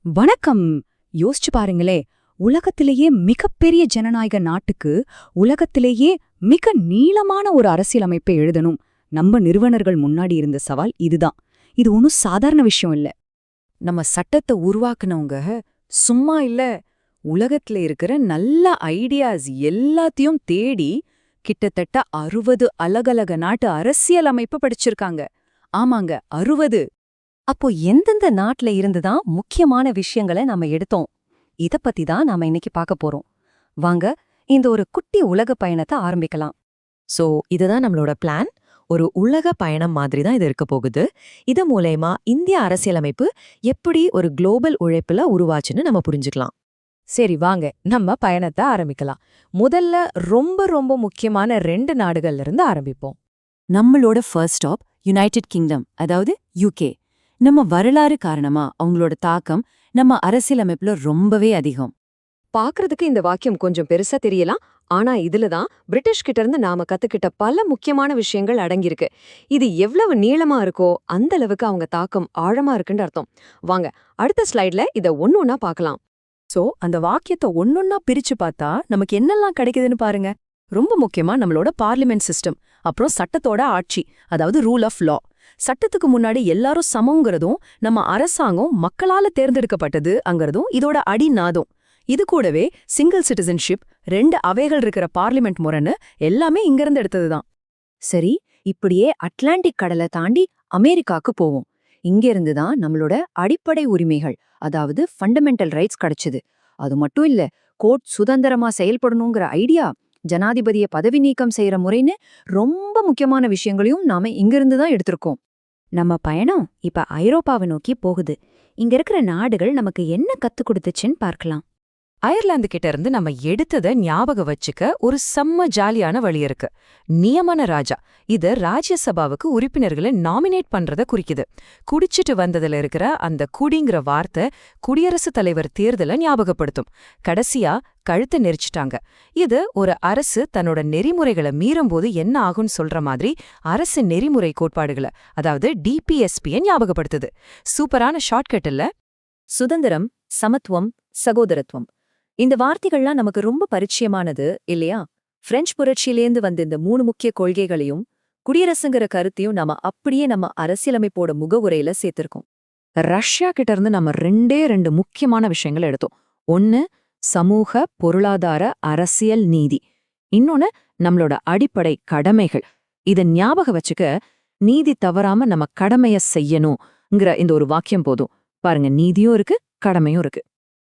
வணக்கம். யோசிச்சு பாருங்களே, உலகத்திலேயே மிகப்பெரிய ஜனநாயக நாட்டுக்கு உலகத்திலேயே மிக நீளமான ஒரு அரசியலமைப்பை எழுதணும். நம்ம நிறுவனர்கள் முன்னாடி இருந்த சவால் இதுதான். இது ஒன்னும் சாதாரண விஷயம் இல்ல. நம்ம சட்டத்தை உருவாக்குனவங்க சும்மா இல்ல, உலகத்துல இருக்கிற நல்ல ஐடியாஸ் எல்லாத்தையும் தேடி கிட்டத்தட்ட 60 அலகலக நாட்டு அரசியலமைப்பு படிச்சிருக்காங்க. ஆமாங்க, 60. அப்போ எந்தெந்த நாட்டுல இருந்துதான் முக்கியமான விஷயங்களை நாம எடுத்தோம்? இத பத்தி தான் நாம இன்னைக்கு பார்க்க போறோம். வாங்க, இந்த ஒரு குட்டி உலக பயணத்தை ஆரம்பிக்கலாம். சோ இதுதான் நம்மளோட பிளான். ஒரு உலக பயணம் மாதிரி தான் இது இருக்க போகுது. இது மூலயமா இந்திய அரசியலமைப்பு எப்படி ஒரு குளோபல் உழைப்புல உருவாச்சுன்னு நம்ம புரிஞ்சுக்கலாம். சரி, வாங்க நம்ம பயணத்தை ஆரம்பிக்கலாம். முதல்ல ரொம்ப ரொம்ப முக்கியமான 2 நாடுகள்ல இருந்து ஆரம்பிப்போம். நம்மளோட ஃபர்ஸ்ட் ஸ்டாப் யுனைடெட் கிங்டம், அதாவது யூகே. நம்ம வரலாறு காரணமா அவங்களோட தாக்கம் நம்ம அரசியலமைப்புல ரொம்பவே அதிகம். பாக்குறதுக்கு இந்த வாக்கியம் கொஞ்சம் பெருசா தெரியலாம். ஆனா இதுலதான் பிரிட்டிஷ் கிட்ட இருந்து நாம கத்துக்கிட்ட பல முக்கியமான விஷயங்கள் அடங்கியிருக்கு. இது எவ்வளவு நீளமா இருக்கோ அந்த அளவுக்கு அவங்க தாக்கம் ஆழமா இருக்குன்னு அர்த்தம். வாங்க அடுத்த ஸ்லைட்ல இத ஒன்னொன்னா பார்க்கலாம். சோ அந்த வாக்கியத்தை ஒன்னொன்னா பிரிச்சு பார்த்தா நமக்கு என்னெல்லாம் கிடைக்குதுன்னு பாருங்க. ரொம்ப முக்கியமா நம்மளோட பார்லிமெண்ட் சிஸ்டம், அப்புறம் சட்டத்தோட ஆட்சி, அதாவது ரூல் ஆஃப் லா. சட்டத்துக்கு முன்னாடி எல்லாரும் சமங்கிறதும், நம்ம அரசாங்கம் மக்களால தேர்ந்தெடுக்கப்பட்டது அங்கிறதும் இதோட அடிநாதம். இது கூடவே சிங்கிள் சிட்டிசன்ஷிப், 2 அவைகள் இருக்கிற பார்லிமெண்ட் முறைன்னு எல்லாமே இங்கிருந்து எடுத்ததுதான். சரி, இப்படியே அட்லாண்டிக் கடலை தாண்டி அமெரிக்காக்கு போவோம். இங்கிருந்து தான் நம்மளோட அடிப்படை உரிமைகள், அதாவது ஃபண்டமெண்டல் ரைட்ஸ் கிடைச்சது. அது மட்டும் இல்ல, கோர்ட் சுதந்திரமா செயல்படணுங்கிற ஐடியா, ஜனாதிபதியை பதவி நீக்கம் செய்யற முறைன்னு ரொம்ப முக்கியமான விஷயங்களையும் நாம இங்கிருந்து தான் எடுத்திருக்கோம். நம்ம பயணம் இப்ப ஐரோப்பாவை நோக்கி போகுது. இங்க இருக்கிற நாடுகள் நமக்கு என்ன கத்து கொடுத்துச்சுன்னு பார்க்கலாம். அயர்லாந்து கிட்ட இருந்து நம்ம எடுத்ததை ஞாபகம் வச்சுக்க ஒரு செம்ம ஜாலியான வழி இருக்கு. நியமன ராஜா. இது ராஜ்யசபாவுக்கு உறுப்பினர்களை நாமினேட் பண்றத குறிக்குது. குடிச்சிட்டு வந்ததுல இருக்கிற அந்த குடிங்கிற வார்த்தை குடியரசுத் தலைவர் தேர்தலை ஞாபகப்படுத்தும். கடைசியா கழுத்தை நெரிச்சிட்டாங்க. இது ஒரு அரசு தன்னோட நெறிமுறைகளை மீறும்போது என்ன ஆகும்னு சொல்ற மாதிரி அரசு நெறிமுறை கோட்பாடுகளை, அதாவது டிபிஎஸ்பியை ஞாபகப்படுத்துது. சூப்பரான ஷார்ட்கட் இல்ல? சுதந்திரம், சமத்துவம், சகோதரத்துவம், இந்த வார்த்தைகள்லாம் நமக்கு ரொம்ப பரிச்சயமானது இல்லையா? பிரெஞ்சு புரட்சியிலேந்து வந்த இந்த 3 முக்கிய கொள்கைகளையும் குடியரசுங்கிற கருத்தையும் நாம அப்படியே நம்ம அரசியலமைப்போட முகவுரையில சேர்த்திருக்கோம். ரஷ்யா கிட்ட இருந்து நம்ம 2 முக்கியமான விஷயங்கள் எடுத்தோம். ஒன்னு சமூக, பொருளாதார, அரசியல் நீதி. இன்னொன்னு நம்மளோட அடிப்படை கடமைகள். இத ஞாபகம் வச்சுக்க, நீதி தவறாம நம்ம கடமைய செய்யணுங்கிற இந்த ஒரு வாக்கியம் போதும். பாருங்க, நீதியும் இருக்கு, கடமையும் இருக்கு.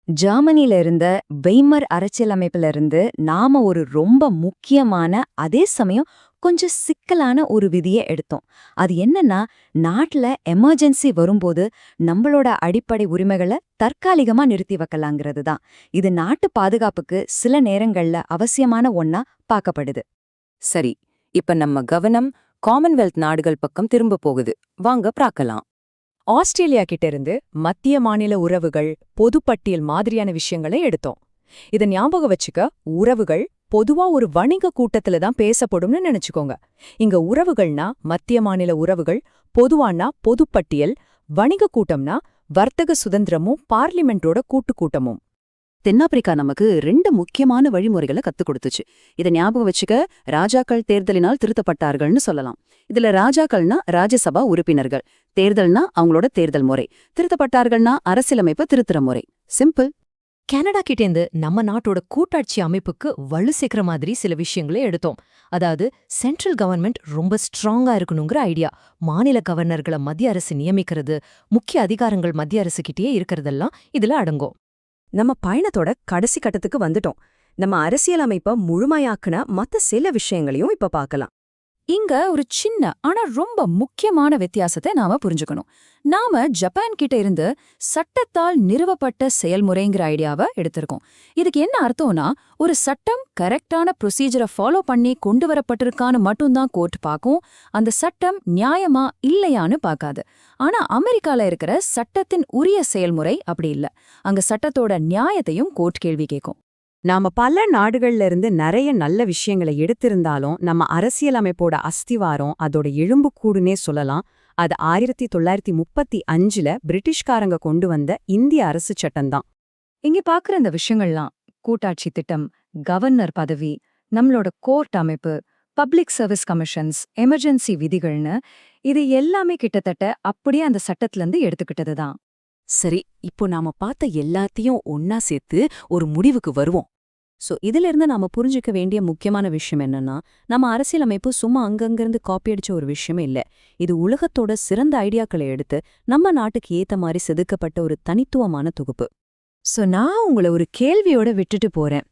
ஜெர்மனில இருந்த வெய்மர் அரசியலமைப்புல இருந்து நாம ஒரு ரொம்ப முக்கியமான, அதே சமயம் கொஞ்சம் சிக்கலான ஒரு விதியை எடுத்தோம். அது என்னன்னா, நாட்டுல எமர்ஜென்சி வரும்போது நம்மளோட அடிப்படை உரிமைகளை தற்காலிகமா நிறுத்தி வைக்கலாங்கிறது தான். இது நாட்டு பாதுகாப்புக்கு சில நேரங்கள்ல அவசியமான ஒன்னா பார்க்கப்படுது. சரி, இப்ப நம்ம கவனம் காமன்வெல்த் நாடுகள் பக்கம் திரும்ப போகுது. வாங்க பார்க்கலாம். ஆஸ்திரேலியா கிட்ட இருந்து மத்திய மாநில உறவுகள், பொதுப்பட்டியல் மாதிரியான விஷயங்களை எடுத்தோம். இத ஞாபகம் வச்சுக்க, உறவுகள் பொதுவா ஒரு வணிக கூட்டத்துல தான் பேசப்படும்னு நினைச்சுக்கோங்க. இங்க உறவுகள்னா மத்திய மாநில உறவுகள், பொதுவானா பொதுப்பட்டியல், வணிக கூட்டம்னா வர்த்தக சுதந்திரமும் பார்லிமெண்டோட கூட்டமும். தென்னாப்பிரிக்கா நமக்கு 2 முக்கியமான வழிமுறைகளை கத்துக் கொடுத்துச்சு. இதை ஞாபகம் வச்சுக்க, ராஜாக்கள் தேர்தலினால் திருத்தப்பட்டார்கள்னு சொல்லலாம். இதுல ராஜாக்கள்னா ராஜ்யசபா உறுப்பினர்கள், தேர்தல்னா அவங்களோட தேர்தல் முறை, திருத்தப்பட்டார்கள்னா அரசியலமைப்பு திருத்துற முறை. சிம்பிள். கனடா கிட்டேந்து நம்ம நாட்டோட கூட்டாட்சி அமைப்புக்கு வலு சேர்க்கிற மாதிரி சில விஷயங்களே எடுத்தோம். அதாவது சென்ட்ரல் கவர்மெண்ட் ரொம்ப ஸ்ட்ராங்கா இருக்கணுங்கிற ஐடியா. மாநில கவர்னர்களை மத்திய அரசு நியமிக்கிறது, முக்கிய அதிகாரங்கள் மத்திய அரசு கிட்டேயே இருக்கிறதெல்லாம் இதுல அடங்கும். நம்ம பயணத்தோட கடைசி கட்டத்துக்கு வந்துட்டோம். நம்ம அரசியலமைப்ப முழுமையாக்குன மத்த சில விஷயங்களையும் இப்ப பார்க்கலாம். இங்க ஒரு சின்ன ஆனா ரொம்ப முக்கியமான வித்தியாசத்தை நாம புரிஞ்சுக்கணும். நாம ஜப்பான் கிட்ட இருந்து சட்டத்தால் நிறுவப்பட்ட செயல்முறைங்கிற ஐடியாவை எடுத்திருக்கோம். இதுக்கு என்ன அர்த்தம்னா, ஒரு சட்டம் கரெக்டான ப்ரொசீஜரை ஃபாலோ பண்ணி கொண்டு வரப்பட்டிருக்கான்னு மட்டும்தான் கோர்ட் பார்க்கும். அந்த சட்டம் நியாயமா இல்லையான்னு பார்க்காது. ஆனா அமெரிக்கால இருக்கிற சட்டத்தின் உரிய செயல்முறை அப்படி இல்ல. அங்க சட்டத்தோட நியாயத்தையும் கோர்ட் கேள்வி கேட்கும். நாம பல நாடுகள்ல இருந்து நிறைய நல்ல விஷயங்களை எடுத்திருந்தாலும் நம்ம அரசியலமைப்போட அஸ்திவாரம், அதோட எலும்புக்கூடுனே சொல்லலாம், அது 1935ல பிரிட்டிஷ்காரங்க கொண்டு வந்த இந்திய அரசு சட்டம்தான். இங்க பாக்குற இந்த விஷயங்கள்லாம் கூட்டாட்சி திட்டம், கவர்னர் பதவி, நம்மளோட கோர்ட் அமைப்பு, பப்ளிக் சர்வீஸ் கமிஷன்ஸ், எமர்ஜென்சி விதிகள்னு இது எல்லாமே கிட்டத்தட்ட அப்படியே அந்த சட்டத்துல இருந்து எடுத்துக்கிட்டதுதான். சரி, இப்போ நாம பார்த்த எல்லாத்தையும் ஒன்னா சேர்த்து ஒரு முடிவுக்கு வருவோம். இதிலிருந்து நாம புரிஞ்சுக்க வேண்டிய முக்கியமான விஷயம் என்னன்னா, நம்ம அரசியலமைப்பு சும்மா அங்கங்கிருந்து காப்பி அடிச்ச ஒரு விஷயமே இல்ல. இது உலகத்தோட சிறந்த ஐடியாக்களை எடுத்து நம்ம நாட்டுக்கு ஏத்த மாதிரி செதுக்கப்பட்ட ஒரு தனித்துவமான தொகுப்பு. நான் உங்களை ஒரு கேள்வியோட விட்டுட்டு போறேன்.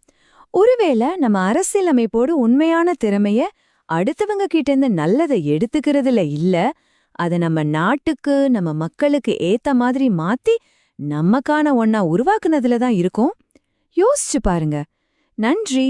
ஒருவேளை நம்ம அரசியலமைப்போடு உண்மையான திறமைய அடுத்தவங்க கிட்ட இருந்து நல்லதை எடுத்துக்கிறதுல இல்ல, அத நம்ம நாட்டுக்கு நம்ம மக்களுக்கு ஏத்த மாதிரி மாத்தி நமக்கான ஒன்னா உருவாக்குனதுல தான் இருக்கும். யோசிச்சு பாருங்க. நன்றி.